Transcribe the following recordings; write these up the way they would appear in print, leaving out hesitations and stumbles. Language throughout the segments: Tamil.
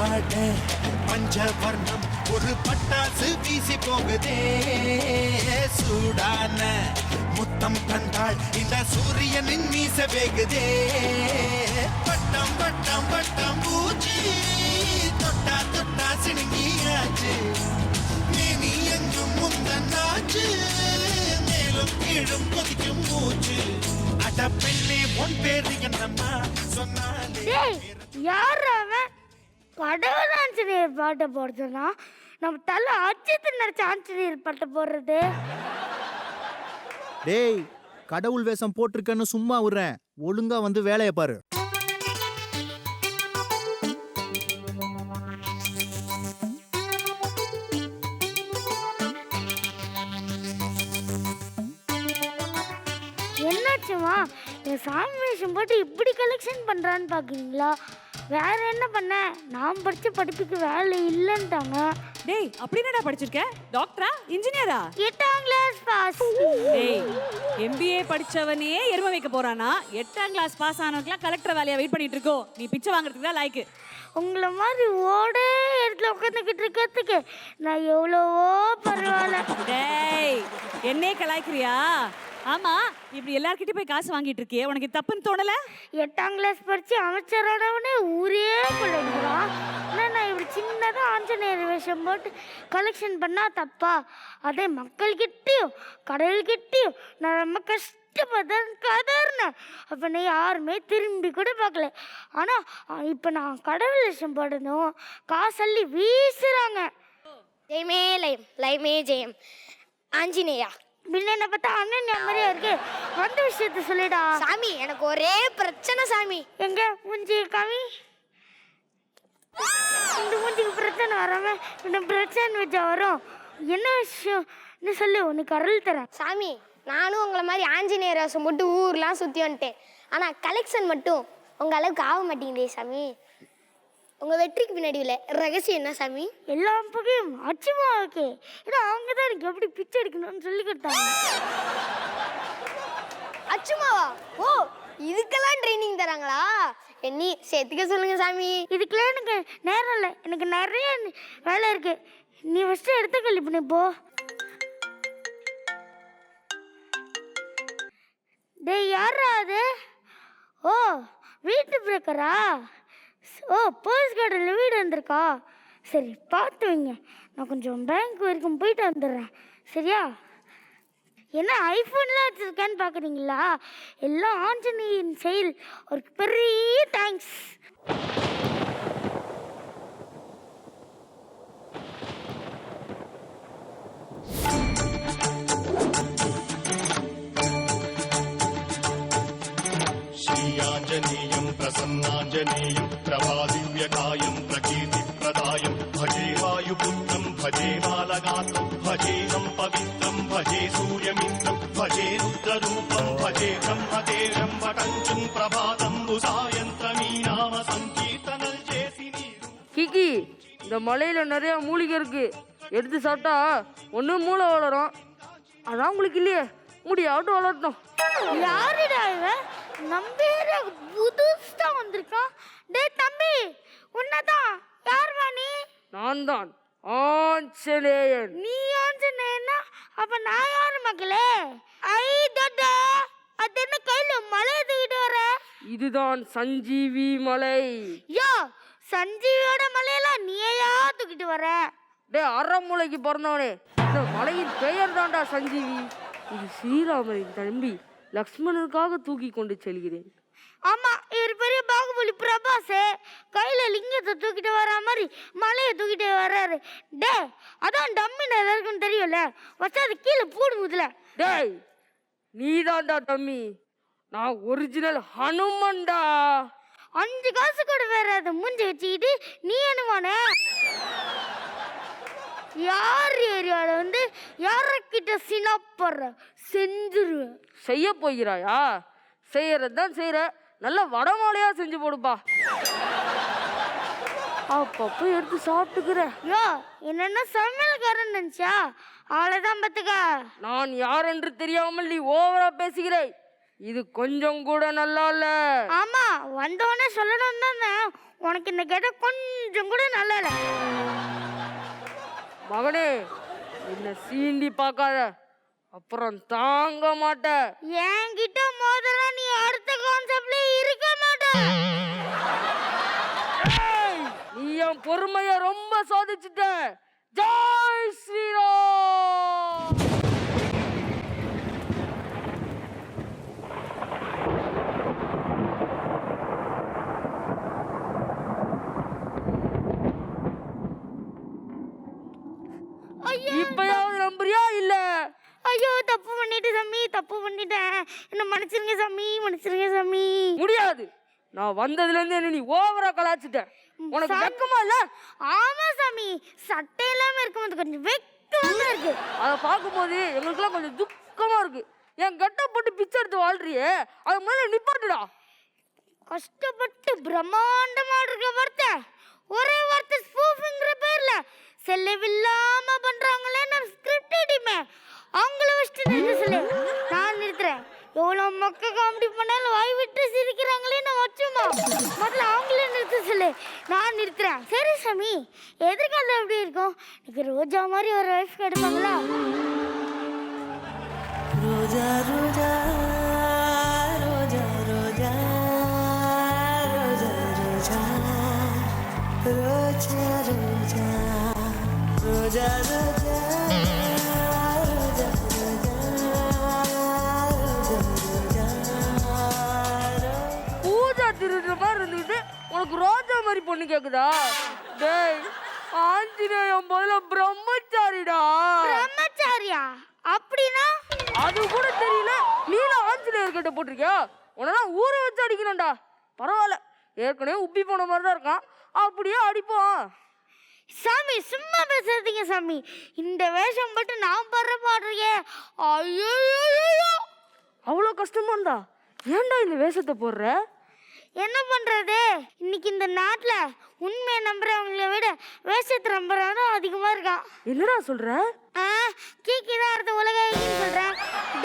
ஆட பஞ்சவர்ணம் ஒரு பட்டாசு வீசி போகுதே. சூடான முத்தம் கண்டால் இந்த சூரியனின் மீச வேகுதே. பட்டம் பட்டம் பட்டம் பூச்சி தொட்டா தொட்டா சிணுங்கியாச்சு. நீ எங்கும் முந்தன்னாச்சு மேலும் கீழும் கொதிக்கும் மூச்சு. அட பெண்ணே உன் பேரு என்னம்மா சொன்னாலே. யார் அவன்? கடவுள் ஆஞ்சநேயர் பாட்டை போடுறதுனா நம்ம தலை அஜித் நடிச்ச ஆஞ்சநேயர் பாட்டை போடுறது. டேய், கடவுள் வேஷம் போட்டிருக்கன்னு சும்மா விடுறேன், ஒழுங்கா வந்து வேலையை பாரு. என்னாச்சுமா என் சாமி வேஷம் போட்டு இப்படி கலெக்ஷன் பண்றான்னு பாக்குறீங்களா? வேற என்ன பண்ண, நான் படிச்ச படிப்புக்கு வேலை இல்லைன்ட்டாங்க. டேய், அப்படி என்னடா படிச்சிருக்க? டாக்டரா, இன்ஜினியரா? 8ஆம் கிளாஸ் பாஸ். டேய், MBA படிச்சவனே எருமை வைக்க போறானா? 8ஆம் கிளாஸ் பாஸ் ஆனவங்கலாம் கலெக்டர் வேலையை வெயிட் பண்ணிட்டு இருக்கோம். நீ பிச்சை வாங்குறதுக்கு தான் லாய்க்கு. உங்களை மாதிரி ஓடே இடத்துல உட்காந்துக்கிட்டு இருக்கிறதுக்கு நான் எவ்வளவோ பரவாயில்ல. டேய், என்னே கலாய்க்கிறியா? ஆமா, இப்படி எல்லார்கிட்டயும் போய் காசு வாங்கிட்டு இருக்கியே, உனக்கு தப்புன்னு தோணல? 8ஆம் கிளாஸ் படிச்சு அமைச்சரானவனே ஊரே கொள்ளைக்கிறான். நான் இப்படி சின்னதாக ஆஞ்சநேயர் வேஷம் போட்டு கலெக்ஷன் பண்ணா தப்பா? அதே மக்கள்கிட்டையும் கடவுள்கிட்டையும் நான் ரொம்ப கதறினேன். அப்போ நான் யாருமே திரும்பி கூட பார்க்கல. ஆனால் இப்போ நான் கடவுள் வேஷம் போடணும் காசல்லி வீசுறாங்க. ஜெயமே லயம் லயமே ஜெயம் ஆஞ்சநேயா. பின்ன பார்த்தா அண்ணன் மாதிரியா இருக்கு. வந்த விஷயத்த சொல்லிடா சாமி. எனக்கு ஒரே பிரச்சனை சாமி. எங்க மூஞ்சி காமி. இந்த மூஞ்சிக்கு பிரச்சனை வராம இந்த பிரச்சனை வச்சா வரும். என்ன விஷயம் நீ சொல்லு, உனக்கு அருள் தரேன். சாமி, நானும் உங்களை மாதிரி ஆஞ்சநேயர் வேஷம் போட்டு ஊர்லாம் சுற்றி வந்துட்டேன். ஆனால் கலெக்ஷன் மட்டும் உங்கள் அளவுக்கு ஆக மாட்டேங்குதே சாமி. உங்கள் வெற்றிக்கு பின்னாடி இல்லை ரகசியம் என்ன சாமி? எல்லா பகையும் அச்சுமா ஓகே. ஏன்னா அவங்க தான் எனக்கு எப்படி பிச்சை எடுக்கணும்னு சொல்லி கொடுத்தாங்க. அச்சுமாவா? ஓ, இதுக்கெல்லாம் ட்ரைனிங் தராங்களா? என்னி சேர்த்துக்க சொல்லுங்க சாமி. இதுக்கெல்லாம் எனக்கு நேரம் இல்லை, எனக்கு நிறைய வேலை இருக்கு. நீ ஃபஸ்ட்டு எடுத்து கல்வி பண்ணி போ. டேய், யாரா அது? ஓ, வீட்டு பிரேக்கரா? ஓ, போலீஸ் கார்டில் வீடு வந்திருக்கா? சரி, பார்த்து வைங்க. நான் கொஞ்சம் பேங்க் வரைக்கும் போயிட்டு வந்துடுறேன், சரியா? என்ன ஐஃபோன்லாம் வச்சுருக்கேன்னு பார்க்குறீங்களா? எல்லாம் ஆஞ்சநேயன் செயல். ஒரு பெரிய தேங்க்ஸ். श्रीयाञ्जनेयं प्रसन्नाञ्जनेयं प्रभादिव्यकायं प्रकीर्तिप्रदायं भजे वायुपुत्रं भजे बालगात्रं भजेदं पवित्रं भजे सूर्यमित्रं भजे रुद्ररूपं भजे ब्रह्मदेवं वटञ्चं प्रभातम्बु सायन्तमी नाम सङ्कीर्तनं चेसि கிக்கி, இந்த மலையில நிறைய மூலிகை இருக்கு. எடுத்து சாப்பிட்டா ஒன்று மூளை வளரும். அதான் உங்களுக்கு இல்லையே, முடியாட்டு வளரட்டும். யாருடா இவன்? நம்பேர புதுசா வந்திருக்கான். டேய் தம்பி, உன்னதான். யார்வா நீ? நான் தான் ஆஞ்சநேயன். நீ ஆஞ்சநேயனா? அப்ப நான் யாரு மக்களே? ஐ தட்டா, அது என்ன கையில மலை தூக்கிட்டு வர? இதுதான் சஞ்சீவி மலை. யோ, சஞ்சீவியோட மலையெல்லாம் நீயா தூக்கிட்டு வர? டே, அறமூளைக்கு பிறந்தவனே, இந்த மலையின் பெயர் தான்டா சஞ்சீவி. இது ஸ்ரீராமரின் தம்பி லக்ஷ்மணனுக்காக தூக்கி கொண்டு செல்கிறேன். ஆமா, இவர் பெரிய பாகுபலி பிரபாஸ் கையில லிங்கத்தை தூக்கிட்டு வர மாதிரி மலையை தூக்கிட்டு வர்றாரு. டே, அதான் டம்மின்னு எல்லாருக்கும் தெரியும்ல, வச்சாது கீழே பூடு முதல. டேய், நீ தான்டா டம்மி, நான் ஒரிஜினல் ஹனுமன்டா. 5 காசு கூட வேற அதை மூஞ்சி வச்சுக்கிட்டு நீ என்னவான? யார் ஏரியாவில் வந்து யாரக்கிட்ட சினப்படுற செஞ்சிருவேன். செய்ய போகிறாயா? செய்யறதுதான் செய்யற. நல்ல வடமாலையா செஞ்சு போடுப்பா. அப்பப்போ எடுத்து சாப்பிட்டுக்கிறேன். யோ, என்னென்ன சமையல்காரன் நினைச்சா? அவ்வளோதான் பார்த்துக்க. நான் யார் என்று தெரியாமல் நீ ஓவரா பேசுகிறாய். இது கொஞ்சம் கூட நல்லா இல்ல. ஆமா, வந்தோடனே சொல்லணும் தானே. உனக்கு இந்த கேட்ட கொஞ்சம் கூட நல்லா இல்லை. மகனே, என்ன சீண்டி பார்க்காத, அப்புறம் தாங்க மாட்டேன். என்கிட்ட மோதிர நீ அடுத்த கான்செப்ட்ல இருக்க மாட்ட. நீ என் பொறுமைய ரொம்ப சோதிச்சுட்ட. ஜெய் ஸ்ரீராம். இப்பயாவது நம்புறியா இல்ல? ஐயோ, தப்பு பண்ணிட்டு சாமி, தப்பு பண்ணிட்டேன். என்ன மன்னிச்சிருங்க சாமி, மன்னிச்சிருங்க சாமி. முடியாது. நான் வந்ததுல இருந்து என்ன நீ ஓவரா கலாச்சிட்ட. உனக்கு வெக்கமா இல்ல? ஆமா சாமி, சட்டை இல்லாம இருக்கும்போது கொஞ்சம் வெக்கமா இருக்கு. அதை பார்க்கும்போது எங்களுக்குலாம் கொஞ்சம் துக்கமா இருக்கு. என் கெட்ட போட்டு பிச்சை எடுத்து வாழ்றியே, அது முதல்ல நிப்பாட்டுடா. கஷ்டப்பட்டு பிரம்மாண்டமா இருக்க வார்த்தை ஒரே வார்த்தை ஸ்பூஃபிங்கிற பேர்ல செல்லவில்லாம பண்றாங்களே நம்ம ஸ்கிரிப்ட் எடிமே. அவங்கள வச்சுட்டு நிறுத்த சொல்லு. நான் நிறுத்துறேன். எவ்வளோ மொக்க காமெடி பண்ணாலும் வாய் விட்டு சிரிக்கிறாங்களே நான் வச்சுமா. முதல்ல அவங்களே நிறுத்த சொல்லு. நான் நிறுத்துறேன். சரி சாமி, எதிர்காலம் எப்படி இருக்கும்? எனக்கு ரோஜா மாதிரி ஒரு வைஃப் கிடைப்பாங்களா? ரோஜா ரோஜா ரோஜா ரோஜா ரோஜா ரோஜா ரோஜா ரோஜா ரோஜா ரோஜா பூஜா திருடுற மாதிரி இருந்துட்டு உனக்கு ரோஜா மாதிரி பொண்ணு கேக்குதா? டேய், ஆஞ்சநேயம் போல பிரம்மச்சாரிடா. பிரம்மச்சாரியா? அப்படின்னா அது கூட தெரியல. நீல ஆஞ்சநேயர் கிட்ட போட்டிருக்கியா? உனதான் ஊரை வச்சு அடிக்கணும்டா. பரவாயில்ல, ஏற்கனவே உப்பி போன மாதிரி தான் இருக்கான், அப்படியே அடிப்போம். சாமி சும்மா பேசாதீங்க சாமி. இந்த வேஷம் பட்டு நான் படுற பாடுறீங்க. ஐயோ, அவ்வளோ கஷ்டமா இருந்தா ஏன்டா இந்த வேஷத்தை போடுற? என்ன பண்றது? இன்னைக்கு இந்த நாட்டுல உண்மையை நம்புறவங்கள விட வேஷத்தை நம்புறவங்க அதிகமா இருக்கான். என்னடா சொல்ற? கீக்கிதான் அடுத்த உலகின்னு சொல்றேன்.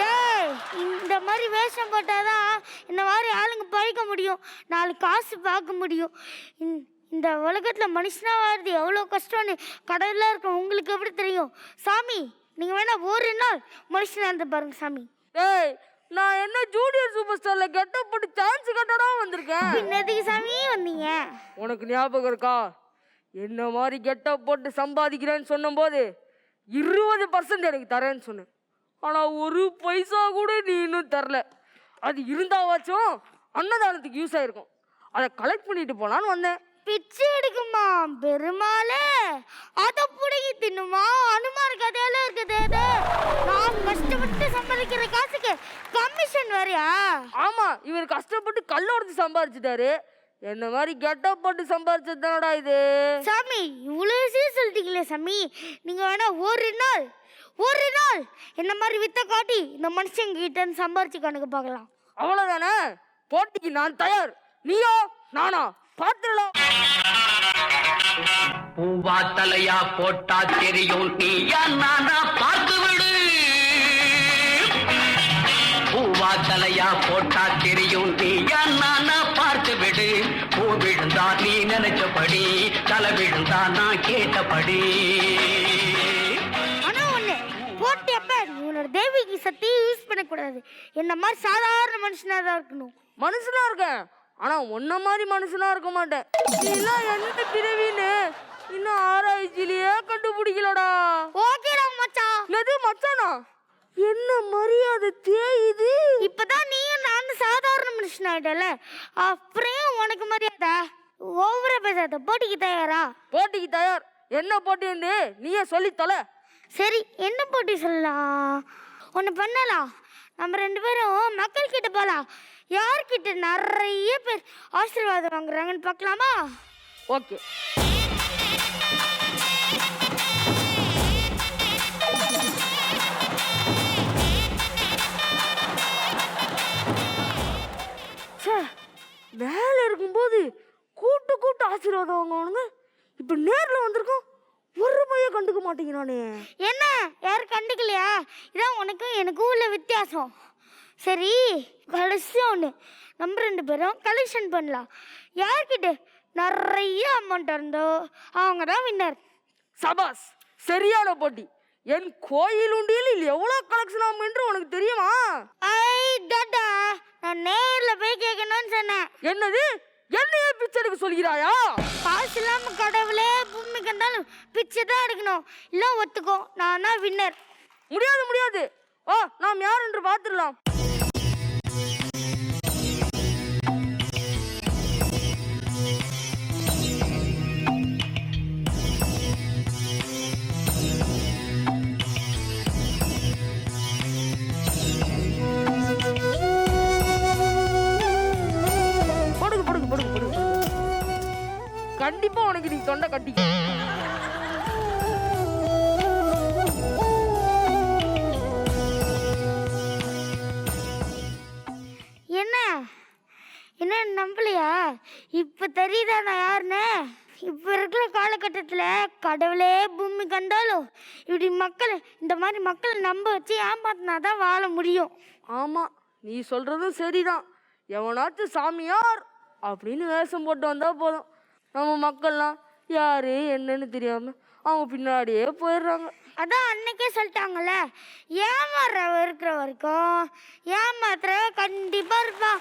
டேய், இந்த மாதிரி வேஷம் போட்டாதான் இந்த மாதிரி ஆளுங்க பழிக்க முடியும், 4 காசு பார்க்க முடியும். இந்த உலகத்துல மனுஷனா வாழ்றது எவ்வளோ கஷ்டம்னு கடவுளா இருக்கும் உங்களுக்கு எப்படி தெரியும்? சாமி, நீங்க வேணா ஒரு நாள் மனுஷனா இருந்து பாருங்க சாமி. டேய், நான் என்ன ஜூனியர் சூப்பர் ஸ்டார்ல கெட்டப் போட்டு டான்ஸ் கட்டடா வந்திருக்கேன். பின்னதுக்கு சாமி வந்தீங்க? உனக்கு ஞாபகம் இருக்கா? என்ன மாதிரி கெட்டப் போட்டு சம்பாதிக்கிறேன்னு சொன்னபோது 20% எனக்கு தரேன்னு சொன்னேன். ஆனா ஒரு பைசா கூட நீ இன்னும் தரல. அது இருந்தாவாச்சும் அன்னதானத்துக்கு யூஸ் ஆயிருக்கும். அதை கலெக்ட் பண்ணிட்டு போலான்னு வந்தேன். பிச்சை எடுக்குமா பெருமாளே? அதை புடுங்கி தின்னுமா? அனுமார் கதையில இருக்குது. நான் கஷ்டப்பட்டு சம்பாதிக்கிற காசுக்கு கமிஷன் வரையா? ஆமா, இவர் கஷ்டப்பட்டு கல்லோடத்து சம்பாதிச்சுட்டாரு. என்ன மாதிரி கெட்டப் போட்டு சம்பாதிச்சது தானடா இது. சாமி, இவ்வளோ விஷயம் சொல்லிட்டீங்களே சாமி. நீங்க வேணா ஒரு நாள் என்ன மாதிரி வித்த காட்டி இந்த மனுஷங்க கிட்ட சம்பாரிச்சு கணக்கு பார்க்கலாம். அவ்வளவுதானே? போட்டிக்கு நான் தயார். நீயோ நானா? பார்த்துடலாம். பூவா தலையா போட்டா தெரியும் நீயா நானா பார்த்து விடு. பூவா தலையா போட்டா தெரியும் நீயா நானா பார்த்து விடு. பூ விழுந்தா நீ நினைச்சபடி, தலை விழுந்தா நான் கேட்டபடி. ஆனா ஒண்ணு, போட்டியப்ப உன்னோட தேவிக்கு சக்தி யூஸ் பண்ணக்கூடாது. என்ன மாதிரி சாதாரண மனுஷனா தான் இருக்கணும். மனுஷனா இருக்கேன், ஆனா உன்ன மாதிரி மனுஷனா இருக்க மாட்டேன். நீ எல்லாம் என்ன பிறவின்னு இன்னும் ஆராய்ச்சியிலேயே கண்டுபிடிக்கலடா. ஓகேடா மச்சான். எது மச்சானா? என்ன மரியாதை தேயுது. இப்பதான் நீயும் நானும் சாதாரண மனுஷன் ஆயிட்டல, அப்புறம் உனக்கு மரியாதை. ஓவரா பேசாத. போட்டிக்கு தயாரா? போட்டிக்கு தயார். என்ன போட்டின்னு நீயே சொல்லி தொலை. சரி, என்ன போட்டி சொல்லலாம்? ஒன்று பண்ணலாம். நம்ம 2 பேரும் மக்கள் கிட்ட போகலாம். யார்கிட்ட நிறைய பேர் ஆசீர்வாதம் வாங்குறாங்கன்னு பார்க்கலாமா? ஓகே. மேல இருக்கும்போது கூட்டு ஆசீர்வாதம் வாங்குவானுங்க. இப்ப நேர்ல வந்திருக்கோம், ஒரு பையன் கண்டுக்க மாட்டேங்கிறானே. என்ன, யாரும் கண்டுக்கலையா? இதான் உனக்கும் எனக்கும் உள்ள வித்தியாசம். சரி கடைசியாக ஒன்று நம்ம 2 பேரும் கலெக்ஷன் பண்ணலாம். யார்கிட்ட நிறைய அமௌண்ட் இருந்தோ அவங்க தான் வின்னர். சபாஸ், சரியான போட்டி. என் கோயில் உண்டியலில் எவ்வளோ கலெக்ஷன் ஆகும் என்று உனக்கு தெரியுமா? ஐ டாடா, நான் நேரில் போய் கேட்கணும்னு சொன்னேன். என்னது, என்னையே பிச்சை எடுக்க சொல்கிறாயா? காசு இல்லாமல் கடவுளே பூமி கண்டாலும் பிச்சை தான் எடுக்கணும். இல்லை ஒத்துக்கோ, நான் தான் வின்னர். முடியாது முடியாது. ஓ, நாம் யார் என்று பார்த்துடலாம். கண்டிப்பா உனக்கு நீ தொண்டை கட்டிக்க. என்ன என்ன நம்பலையா? இப்போ தெரியுதா நான் யாருன்னு? இப்போ இருக்கிற காலகட்டத்தில் கடவுளே பூமி கண்டாலும் இப்படி இந்த மாதிரி மக்களை நம்ப வச்சு ஏமாத்தினா தான் வாழ முடியும். ஆமா, நீ சொல்றதும் சரிதான். எவனாச்சும் சாமியார் அப்படின்னு வேஷம் போட்டு வந்தா போதும், நம்ம மக்கள்லாம் யாரு என்னன்னு தெரியாம அவங்க பின்னாடியே போயிடுறாங்க. அதான் அன்னைக்கே சொல்லிட்டாங்கல்ல, ஏமாறுறவ இருக்கிற வரைக்கும் ஏமாத்துற கண்டிப்பா இருப்பான்.